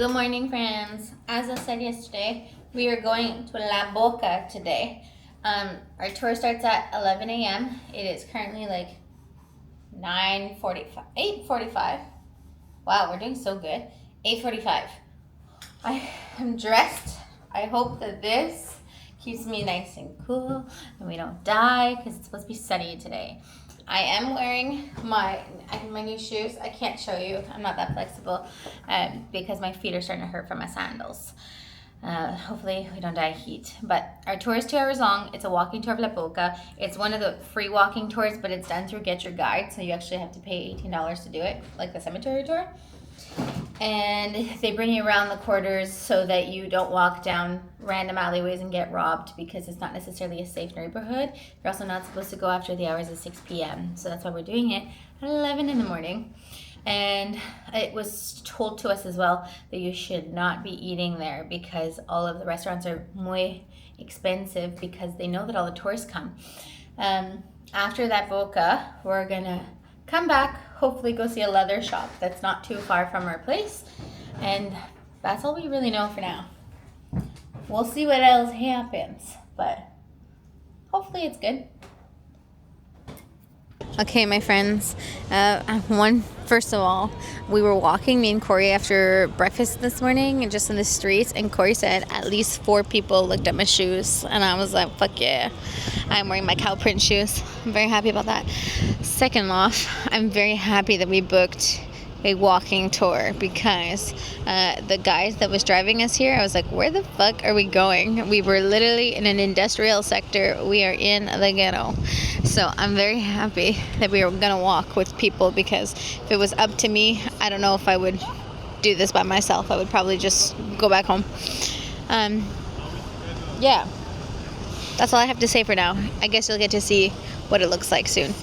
Good morning, friends. As I said yesterday, we are going to La Boca today. Our tour starts at 11 a.m. It is currently like 9:45, 8:45. Wow, we're doing so good. 8:45. I am dressed. I hope that this keeps me nice and cool and we don't die because it's supposed to be sunny today. I am wearing my new shoes. I can't show you. I'm not that flexible because my feet are starting to hurt from my sandals. Hopefully we don't die of heat. But our tour is 2 hours long. It's a walking tour of La Boca. It's one of the free walking tours, but it's done through Get Your Guide, so you actually have to pay $18 to do it, like the cemetery tour. And they bring you around the quarters so that you don't walk down random alleyways and get robbed because it's not necessarily a safe neighborhood. You're also not supposed to go after the hours of 6 p.m. So that's why we're doing it at 11 in the morning. And it was told to us as well that you should not be eating there because all of the restaurants are muy expensive because they know that all the tourists come. After that Boca, we're gonna come back, hopefully go see a leather shop that's not too far from our place. And that's all we really know for now. We'll see what else happens, but hopefully it's good. Okay, my friends, first of all, we were walking, me and Corey, after breakfast this morning and just in the streets, and Corey said at least 4 people looked at my shoes, and I was like, fuck yeah, I'm wearing my cow print shoes. I'm very happy about that. Second off, I'm very happy that we booked a walking tour because the guys that was driving us here, I was like, where the fuck are we going? We were literally in an industrial sector. We are in the ghetto. So I'm very happy that we were gonna walk with people because if it was up to me, I don't know if I would do this by myself. I would probably just go back home. Yeah, that's all I have to say for now. I guess you'll get to see what it looks like soon.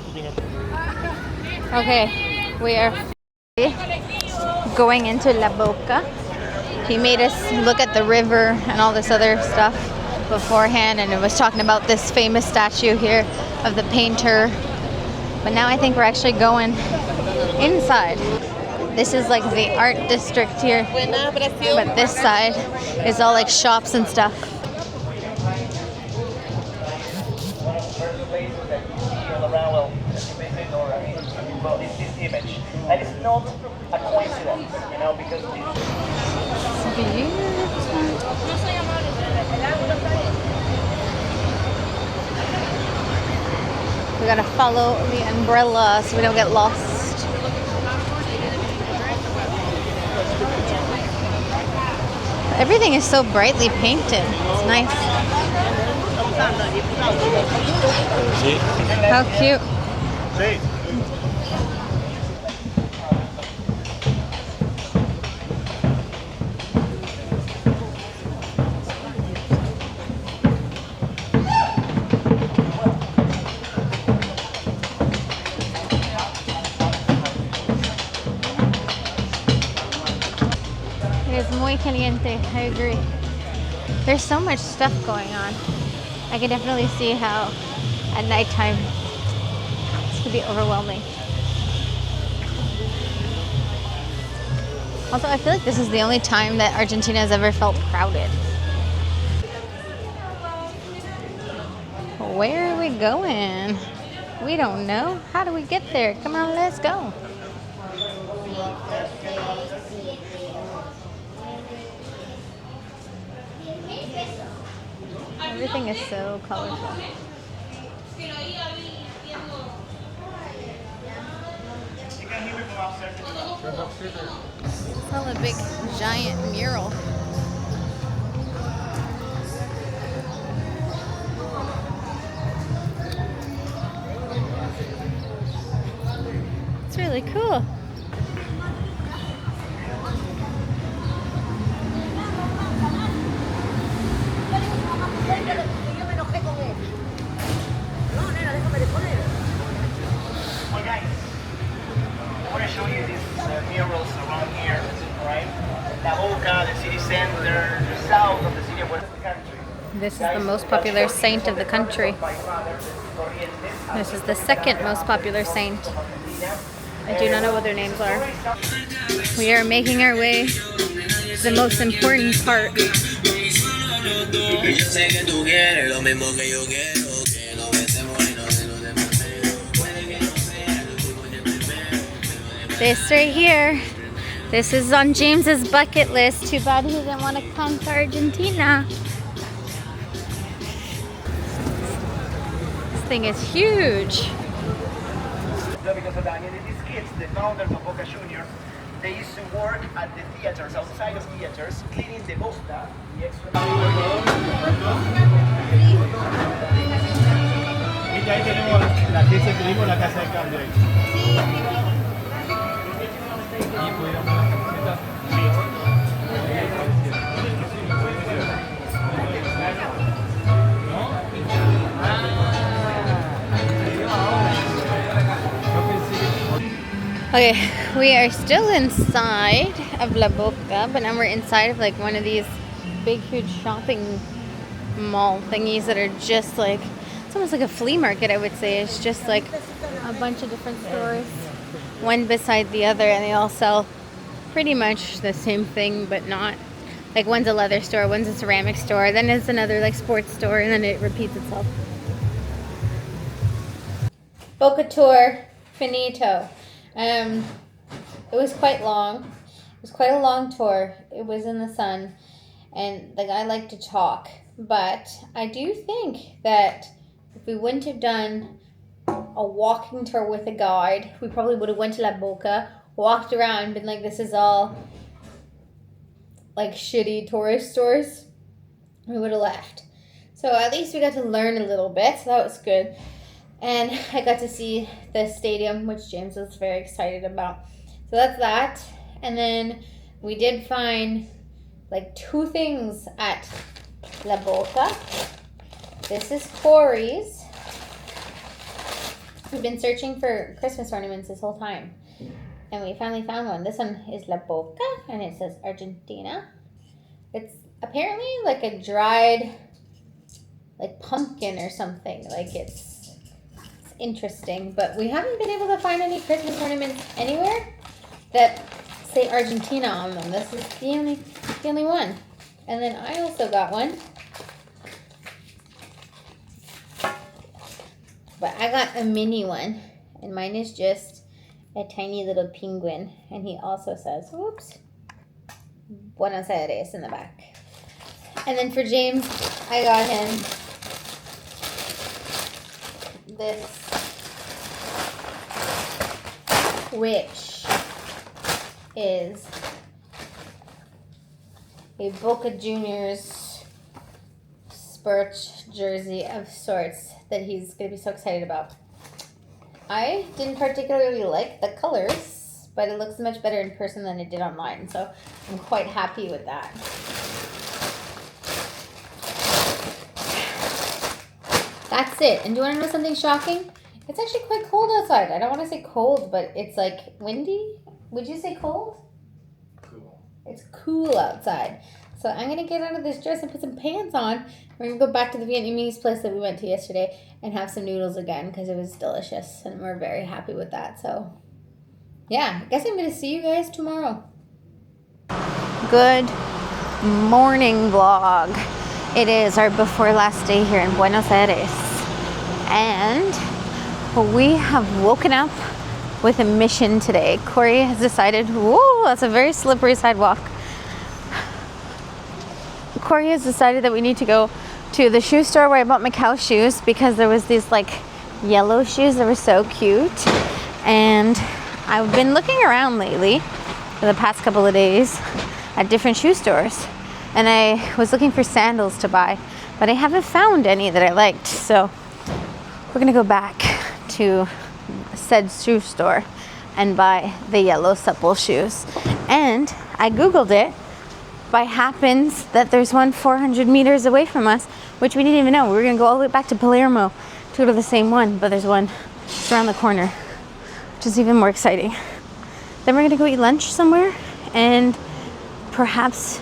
Okay, we are going into La Boca. He made us look at the river and all this other stuff beforehand, and it was talking about this famous statue here of the painter. But now I think we're actually going inside. This is like the art district here, but this side is all like shops and stuff. And it's not a coincidence, you know, because It's beautiful. We gotta follow the umbrella so we don't get lost. Everything is so brightly painted. It's nice. How cute. It's muy caliente, I agree. There's so much stuff going on. I can definitely see how at nighttime this could be overwhelming. Also, I feel like this is the only time that Argentina has ever felt crowded. Where are we going? We don't know. How do we get there? Come on, let's go. Everything is so colorful. It's all a big giant mural. It's really cool. murals around here, right? La Boca, the city center, the south of the city of Buenos Aires. This is the most popular saint of the country. This is the second most popular saint. I do not know what their names are. We are making our way the most important part. This right here, this is on James's bucket list. Too bad he didn't want to come to Argentina. This thing is huge. Because of Daniel, these kids, the founders of Boca Juniors, they used to work at the theaters, outside of theaters, cleaning the Boca, the extra. Y ahí tenemos la que se turismo, la casa de cambio. Y pudieron ver las camisetas. Okay, we are still inside of La Boca, but now we're inside of like one of these big, huge shopping mall thingies that are just like, it's almost like a flea market, I would say. It's just like a bunch of different stores, one beside the other, and they all sell pretty much the same thing, but not. Like one's a leather store, one's a ceramic store, then it's another like sports store, and then it repeats itself. Boca tour finito. It was quite long. It was quite a long tour. It was in the sun, and like I like to talk, but I do think that if we wouldn't have done a walking tour with a guide, we probably would have went to La Boca, walked around, been like, this is all like shitty tourist stores. We would have left. So at least we got to learn a little bit, so that was good. And I got to see the stadium, which James was very excited about. So that's that. And then we did find like 2 things at La Boca. This is Corey's. We've been searching for Christmas ornaments this whole time, and we finally found one. This one is La Boca, and it says Argentina. It's apparently like a dried like pumpkin or something. Like it's interesting, but we haven't been able to find any Christmas ornaments anywhere that say Argentina on them. This is the only one. And then I also got one, but I got a mini one, and mine is just a tiny little penguin, and he also says, whoops, Buenos Aires in the back. And then for James, I got him this, which is a Boca Juniors sports jersey of sorts that he's going to be so excited about. I didn't particularly like the colors, but it looks much better in person than it did online, so I'm quite happy with that. That's it. And do you want to know something shocking? It's actually quite cold outside. I don't want to say cold, but it's like windy. Would you say cold? Cool. It's cool outside. So I'm going to get out of this dress and put some pants on. We're going to go back to the Vietnamese place that we went to yesterday and have some noodles again because it was delicious. And we're very happy with that. So, yeah, I guess I'm going to see you guys tomorrow. Good morning vlog. It is our before last day here in Buenos Aires. And we have woken up with a mission today. Corey has decided, whoa, that's a very slippery sidewalk. Corey has decided that we need to go to the shoe store where I bought my cow shoes because there was these like yellow shoes that were so cute. And I've been looking around lately for the past couple of days at different shoe stores. And I was looking for sandals to buy, but I haven't found any that I liked. So we're gonna go back to said shoe store and buy the yellow supple shoes. And I Googled it by happens that there's one 400 meters away from us, which we didn't even know. We were gonna go all the way back to Palermo to go to the same one, but there's one just around the corner, which is even more exciting. Then we're gonna go eat lunch somewhere and perhaps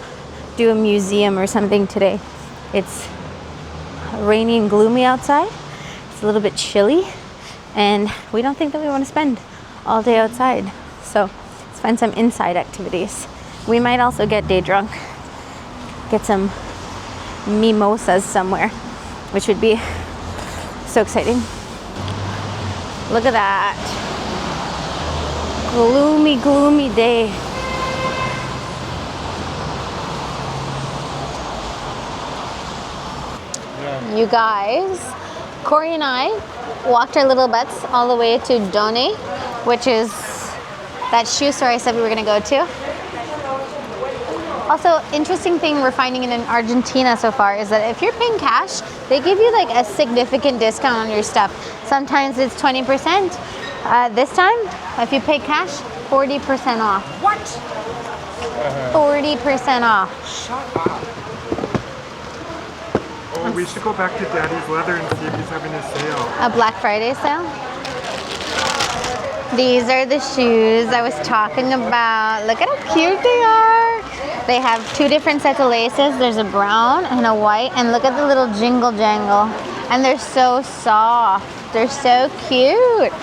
do a museum or something today. It's rainy and gloomy outside. It's a little bit chilly, and we don't think that we want to spend all day outside. So let's find some inside activities. We might also get day drunk. Get some mimosas somewhere, which would be so exciting. Look at that. Gloomy, gloomy day. You guys, Corey and I walked our little butts all the way to Done, which is that shoe store I said we were gonna go to. Also, interesting thing we're finding in Argentina so far is that if you're paying cash, they give you like a significant discount on your stuff. Sometimes it's 20%. This time, if you pay cash, 40% off. What? 40% off. Shut up. Oh, we should go back to Daddy's Leather and see if he's having a sale. A Black Friday sale? These are the shoes I was talking about. Look at how cute they are. They have two different sets of laces. There's a brown and a white. And look at the little jingle jangle. And they're so soft. They're so cute.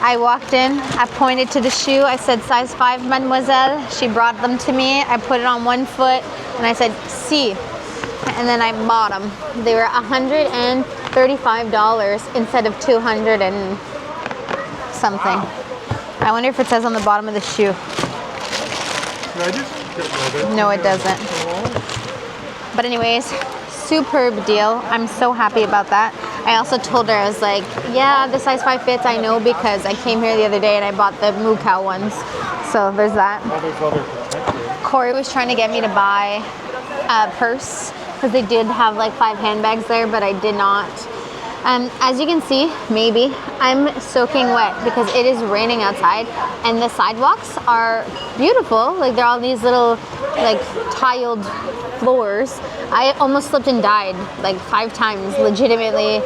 I walked in, I pointed to the shoe. I said, size 5, mademoiselle. She brought them to me. I put it on one foot and I said, see. And then I bought them. They were $135 instead of 200 and something. I wonder if it says on the bottom of the shoe. Should I just get rid of it? No, it doesn't. But anyways, superb deal. I'm so happy about that. I also told her, I was like, yeah, the size 5 fits, I know, because I came here the other day and I bought the moo cow ones. So there's that. Oh, there's other protectors. Corey was trying to get me to buy a purse because they did have like 5 handbags there, but I did not. As you can see, maybe, I'm soaking wet because it is raining outside and the sidewalks are beautiful. Like they're all these little like tiled floors. I almost slipped and died like 5 times, legitimately.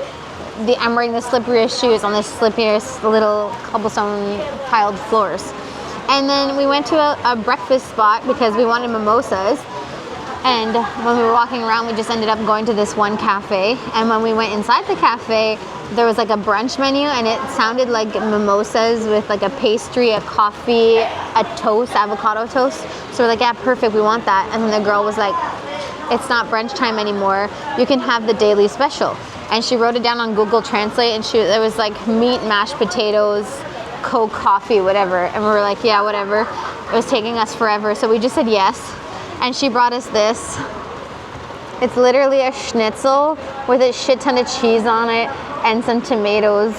I'm wearing the slipperiest shoes on the slippiest little cobblestone tiled floors. And then we went to a breakfast spot because we wanted mimosas. And when we were walking around, we just ended up going to this one cafe. And when we went inside the cafe, there was like a brunch menu and it sounded like mimosas with like a pastry, a coffee, a toast, avocado toast. So we're like, yeah, perfect, we want that. And then the girl was like, it's not brunch time anymore. You can have the daily special. And she wrote it down on Google Translate and there was like meat, mashed potatoes, Coke, coffee, whatever. And we were like, yeah, whatever. It was taking us forever. So we just said yes. And she brought us this. It's literally a schnitzel with a shit ton of cheese on it and some tomatoes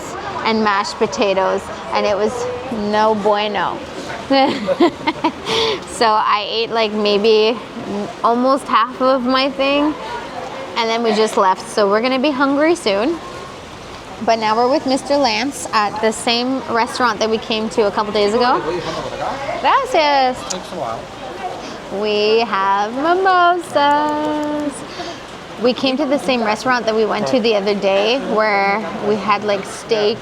and mashed potatoes. And it was no bueno. So I ate like maybe almost half of my thing. And then we just left. So we're gonna be hungry soon. But now we're with Mr. Lance at the same restaurant that we came to a couple days ago. Gracias. Takes a while. We have mimosas. We came to the same restaurant that we went to the other day where we had like steak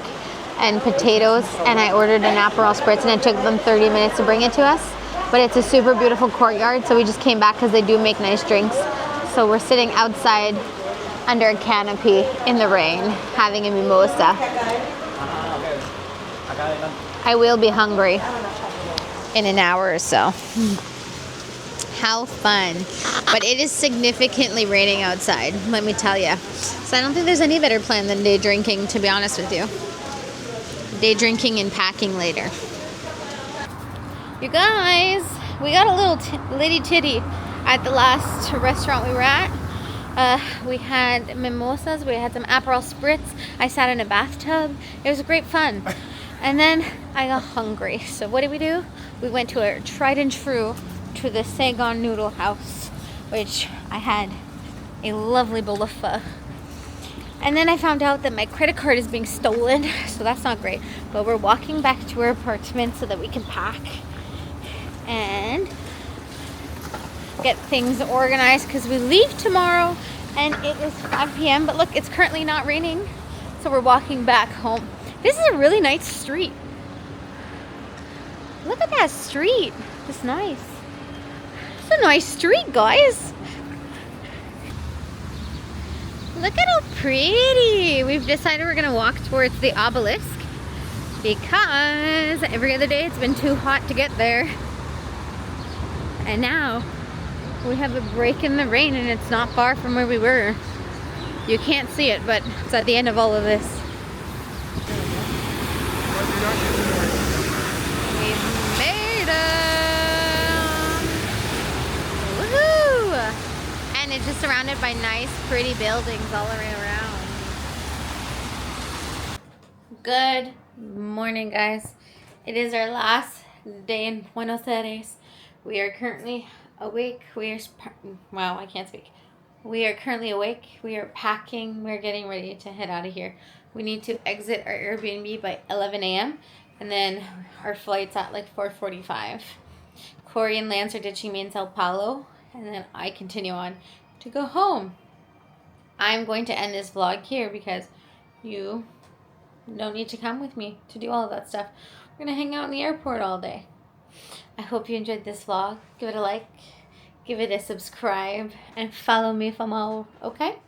and potatoes and I ordered an Aperol Spritz and it took them 30 minutes to bring it to us. But it's a super beautiful courtyard, so we just came back because they do make nice drinks. So we're sitting outside under a canopy in the rain having a mimosa. I will be hungry in an hour or so. How fun. But it is significantly raining outside, let me tell you. So I don't think there's any better plan than day drinking, to be honest with you. Day drinking and packing later. You guys, we got a little litty titty at the last restaurant we were at. We had mimosas, we had some Aperol Spritz. I sat in a bathtub. It was great fun. And then I got hungry. So what did we do? We went to a tried and true to the Saigon Noodle House, which I had a lovely bowl of pho. And then I found out that my credit card is being stolen, so that's not great. But we're walking back to our apartment so that we can pack and get things organized because we leave tomorrow and it is 5 p.m. But look, it's currently not raining, so we're walking back home. This is a really nice street. Look at that street. It's nice. It's a nice street, guys. Look at how pretty. We've decided we're gonna walk towards the obelisk because every other day it's been too hot to get there. And now we have a break in the rain, and it's not far from where we were. You can't see it, but it's at the end of all of this. We've made it! Woohoo! And it's just surrounded by nice, pretty buildings all the way around. Good morning, guys. It is our last day in Buenos Aires. We are currently awake. Wow, I can't speak. We are currently awake. We are packing. We're getting ready to head out of here. We need to exit our Airbnb by 11 a.m. and then our flight's at like 4:45. Corey and Lance are ditching me in Sao Paulo, and then I continue on to go home. I'm going to end this vlog here because you don't need to come with me to do all of that stuff. We're gonna hang out in the airport all day. I hope you enjoyed this vlog. Give it a like, give it a subscribe, and follow me for more, okay?